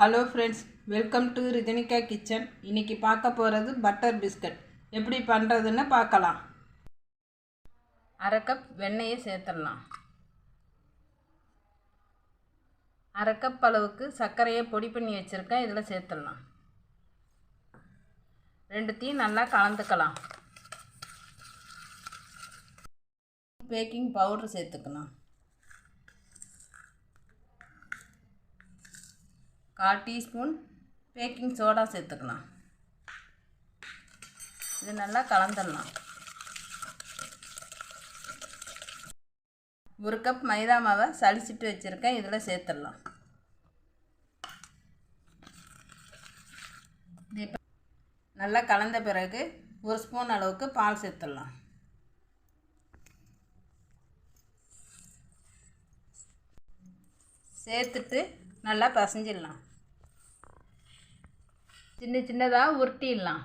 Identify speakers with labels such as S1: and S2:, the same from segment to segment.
S1: Hello friends, welcome to Rithanika kitchen. இன்றைக்கி பார்க்க போகிறது பட்டர் பிஸ்கட். எப்படி பண்ணுறதுன்னு பார்க்கலாம். அரை கப் வெண்ணெயை சேர்த்துடலாம். அரை கப் அளவுக்கு சர்க்கரையை பொடி பண்ணி வச்சுருக்கேன், இதில் சேர்த்துடலாம். ரெண்டுத்தையும் நல்லா கலந்துக்கலாம். பேக்கிங் பவுடர் சேர்த்துக்கலாம். 1/4 டீஸ்பூன் பேக்கிங் சோடா சேர்த்துக்கலாம். இது நல்லா கலந்துடலாம். 1 கப் மைதா மாவை சலிச்சிட்டு வச்சுருக்கேன், இதில் சேர்த்துடலாம். நல்லா கலந்த பிறகு 1 ஸ்பூன் அளவுக்கு பால் சேர்த்துடலாம். சேர்த்துட்டு நல்லா பசைஞ்சிடலாம். சின்ன சின்னதாக உருட்டிடலாம்.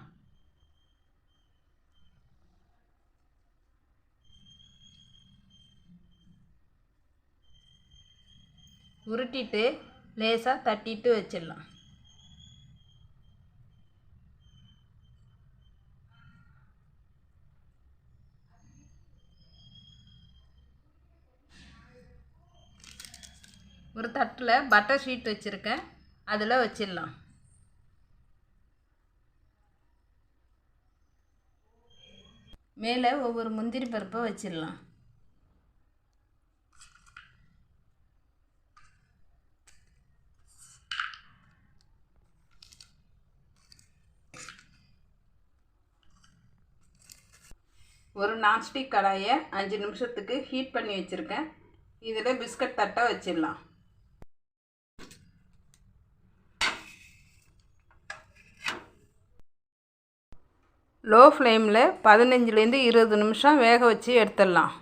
S1: உருட்டிட்டு லேசாக தட்டிட்டு வச்சிடலாம். ஒரு தட்டில் பட்டர் ஷீட் வச்சுருக்கேன், அதில் வச்சிடலாம். மேலே ஒவ்வொரு முந்திரி பருப்பை வச்சிடலாம். ஒரு நான்ஸ்டிக் கடாயை 5 நிமிஷத்துக்கு ஹீட் பண்ணி வச்சுருக்கேன், இதில் பிஸ்கட் தட்டை வச்சிடலாம். லோ ஃப்ளேமில் 15லேருந்து 20 நிமிஷம் வேக வச்சு எடுத்துடலாம்.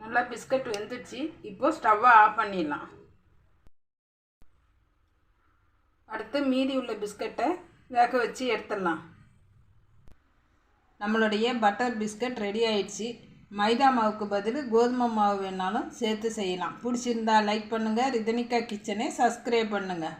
S1: நல்லா பிஸ்கட் வெந்துச்சு. இப்போது ஸ்டவ்வை ஆஃப் பண்ணிடலாம். அடுத்து மீதி உள்ள பிஸ்கட்டை வேக வச்சு எடுத்துடலாம். நம்மளுடைய பட்டர் பிஸ்கட் ரெடி ஆயிடுச்சு. மைதா மாவுக்கு பதில் கோதுமை மாவு வேணாலும் சேர்த்து செய்யலாம். பிடிச்சிருந்தா லைக் பண்ணுங்கள். ரிதனிகா கிச்சனை சப்ஸ்கிரைப் பண்ணுங்கள்.